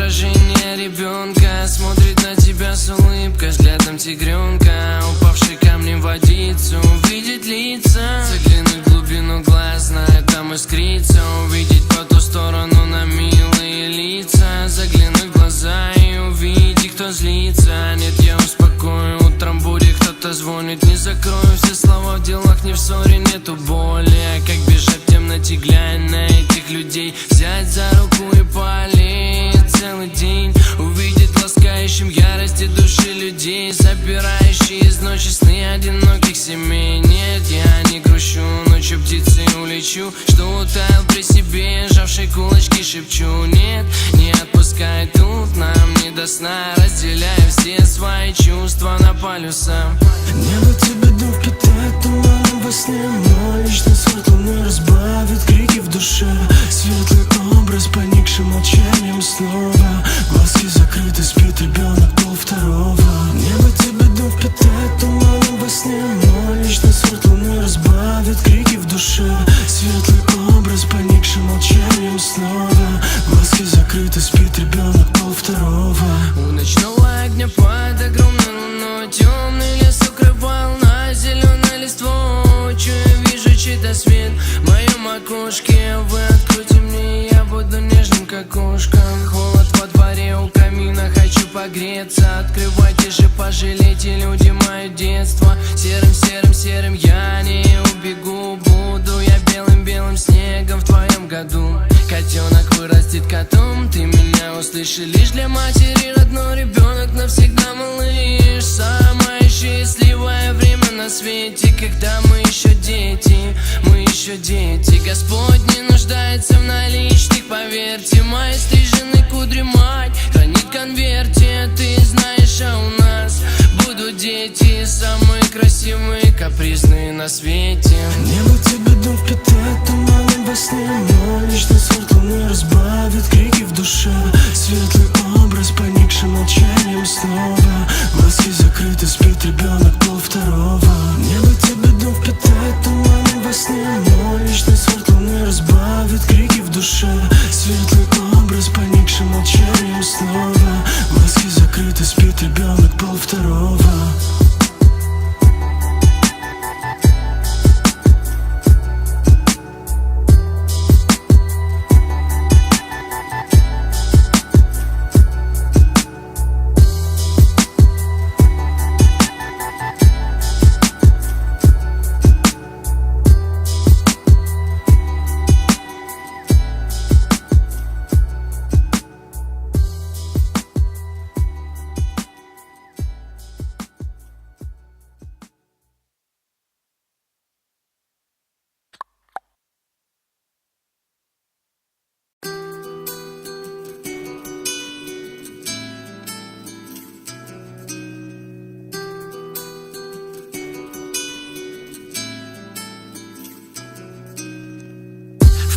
отражение ребенка смотрит на тебя с улыбкой, взглядом тигренка, упавший камнем в водицу. Увидеть лица, заглянуть в глубину глаз, знает, там искрится. Увидеть по ту сторону на милые лица, заглянуть в глаза и увидеть, кто злится. Нет, я успокою, утром будет кто-то звонит. Не закрою все слова в делах, не в ссоре, нету боли. А как бежать в темноте, глянь на этих людей, взять за руку и полеть целый день. Увидеть ласкающим ярости души людей, забирающие из ночи сны одиноких семей. Нет, я не грущу, ночью птицей улечу, что утаял при себе, сжавшей кулачки шепчу. Нет, не отпускай, тут нам не до сна, разделяя все свои чувства на полюса. Небо тебе дух питает туманом во сне, но лично свет луны разбавит крики в душе. Светлый образ, поникшим молчанием снова, глазки закрыты, спит ребенок полвторого. Небо тебе дух питает туманом во сне, но лично свет луны разбавит крики в душе. Светлый образ, поникшим молчанием снова, глазки закрыты, спит ребенок полвторого. У ночного огня под огромной луной темный лес укрывал на зеленой листвой. Я вижу чей-то свет в моем окошке. Вы откройте мне, я буду нежным, как кошка. Холод во дворе у камина, хочу погреться. Открывайте же, пожалейте, люди, мое детство. Серым, серым, серым я не убегу. Буду я белым-белым снегом в твоем году. Котенок вырастет котом, ты меня услышишь. Лишь для матери родной ребенок навсегда малыш. Самое счастливое время на свете, когда мы еще дети, мы еще дети. Господь не нуждается в наличных, поверьте. Мои стриженные кудри мать хранит в конверте. Ты знаешь, а у нас будут дети, самые красивые, капризные на свете. Небо тебе дух питает туманом во сне, но лично свет луны разбавит крики в душе. Светлый образ, поникшим молчанием снова, глазки закрыты, спит ребенок полвторого. Небо тебе дух питает туманом во сне, но лично свет луны разбавит крики в душе. Светлый образ, поникшим молчанием снова, глазки закрыты, спит ребенок полвторого.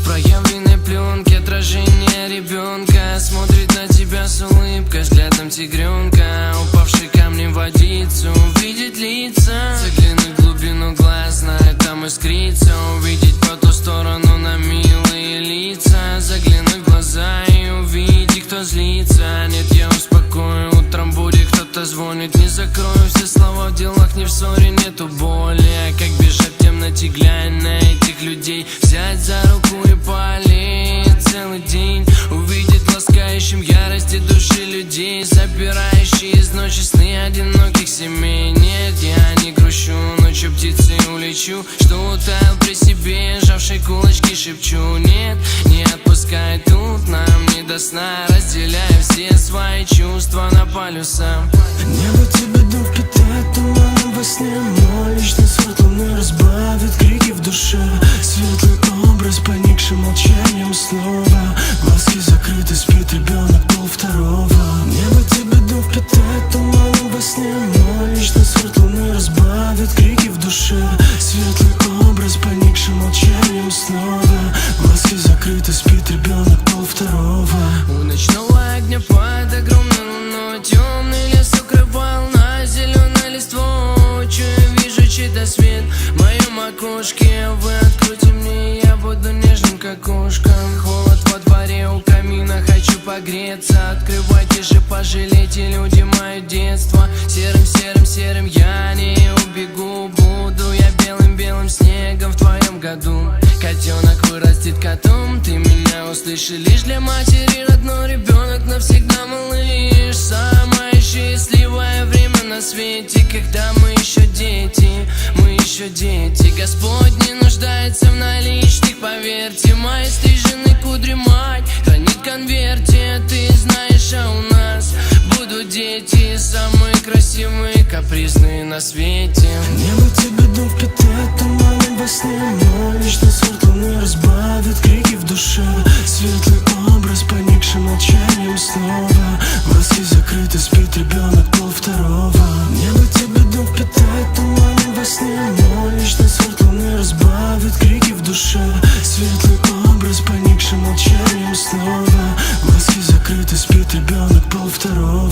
Проявленной пленки отражение ребенка смотрит на тебя с улыбкой, взглядом тигренка, упавший камнем в водицу. Увидеть лица, заглянуть в глубину глаз, знает, там искрится. Увидеть по ту сторону на милые лица, заглянуть в глаза и увидеть, кто злится. Нет, я успокою, утром будет кто-то звонит. Не закрою все слова в делах, не в ссоре, нету боли. А как бежать в темноте, глянь на этих людей, взять за руку и полеть целый день. Увидеть ласкающим ярости души людей, забирающие из ночи сны одиноких семей. Нет, я не грущу, ночью птицей улечу, что утаял при себе, сжавшей кулачки шепчу. Нет, не отпускай, тут нам не до сна, разделяя все свои чувства на полюса. Небо тебе дух питает туманом во сне, но лично свет луны разбавит крики в душе. Светлый образ, поникшим молчанием снова, глазки закрыты, спит ребенок полвторого. Небо тебе дух питает туманом во сне, но лично свет луны разбавит крики в душе. Светлый образ, поникшим молчанием снова, глазки закрыты, спит ребенок полвторого. У ночного огня под огромной луной темный лес укрывал на зеленой листвой. Я вижу чей-то свет в моем окошке. Вы откройте мне, я буду нежным, как кошка. Холод во дворе у камина, камина, хочу погреться. Открывайте же, пожалейте, люди, мое детство. Серым, серым, серым я не убегу. Буду я белым-белым снегом в твоем году. Котенок вырастет котом, ты меня услышишь. Лишь для матери родной ребенок навсегда малыш. Самое счастливое время на свете, когда мы еще дети, мы еще дети. Господь не нуждается в наличных, поверьте. Мои стрижены кудри мать хранит в конверте. Ты знаешь, а у нас будут дети, самые красивые, капризные на свете. Небо тебе дом впитает туманом во сне. Мой личный свет луны разбавит крики в душе. Светлый образ поникшим молчанием снова. Глазки закрыты, спит ребенок 1:30. Небо тебе дом впитает туманом во сне. Мой личный свет луны разбавит крики в душе. Светлый образ поникшим молчанием снова. Глазки закрыты, спит ребенок 1:30.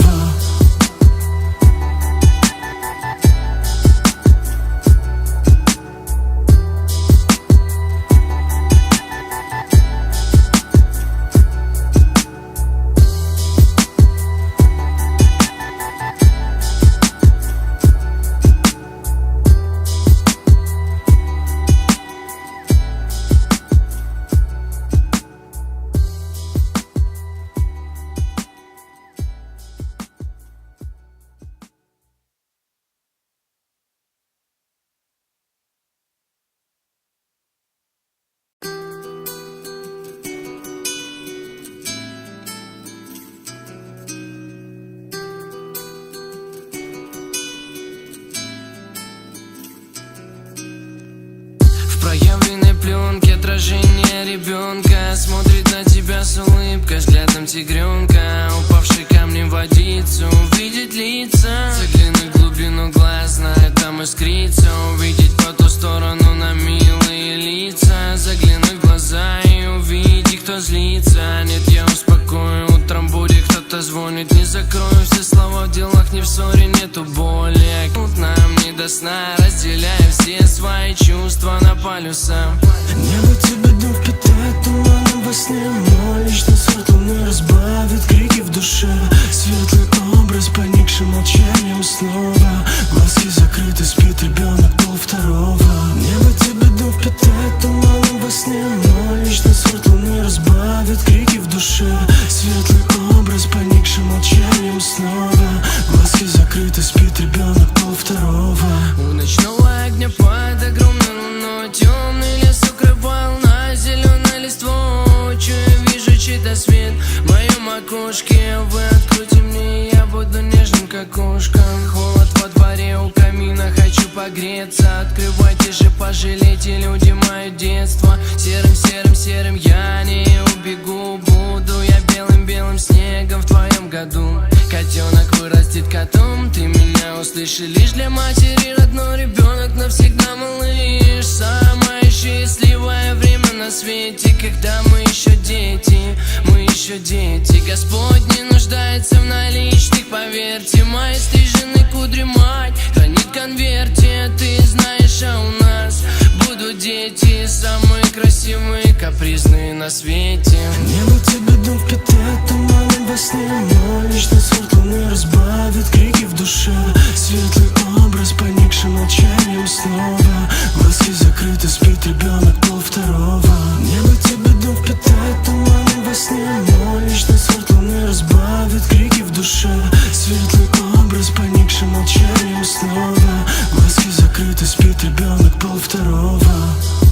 В проявленной пленке отражение ребенка смотрит на тебя с улыбкой, взглядом тигренка. Упавшие камни в водицу, увидеть лица, заглянуть в глубину глаз, знает, там искрится. Увидеть по ту сторону на милые лица, заглянуть в глаза и увидеть, кто злится. Нет, я успокою, утром будет кто-то звонит. Не закрою все слова в делах, не в ссоре, нету боли. Тут нам не до сна, разделяя все свои чувства на полюса. Небо тебе дом впитает туманом во сне. Мой личный свет луны разбавит крики в душе. Светлый образ поникшим молчанием снова. Глазки закрыты, спит ребенок 1:30. Небо тебе дом впитает туманом во сне. Мой личный свет луны разбавит крики в душе. Светлый образ поникшим молчанием снова. Глазки закрыты, спит ребенок 1:30. У ночного огня под огромной луной темный лес укрывал на зеленой листвой. Чую, вижу чей-то свет в моем окошке. Вы откройте мне, я буду нежным, как кошка. Холод во дворе у камина, хочу погреться. Открывайте же, пожалейте, люди, мое детство. Серым, серым, серым я не убегу. Буду я белым-белым снегом в твоем году. Котенок вырастет котом, ты меня услышишь. Лишь для матери родной ребенок навсегда малыш. Самое счастливое время на свете, когда мы еще дети, мы еще дети. Господь не нуждается в наличных, поверьте. Мои стрижены кудри мать хранит в конверте. Ты знаешь, а у нас будут дети, самые красивые, капризные на свете. Небо тебе дом впитает туманом во сне. Мой личный свет луны разбавит крики в душе. Светлый образ поникшим молчанием снова. Глазки закрыты, спит ребенок 1:30. Небо тебе дом впитает туманом во сне. Мой личный свет луны разбавит крики в душе. Светлый образ поникшим молчанием снова. Глазки закрыты, спит ребенок 1:30.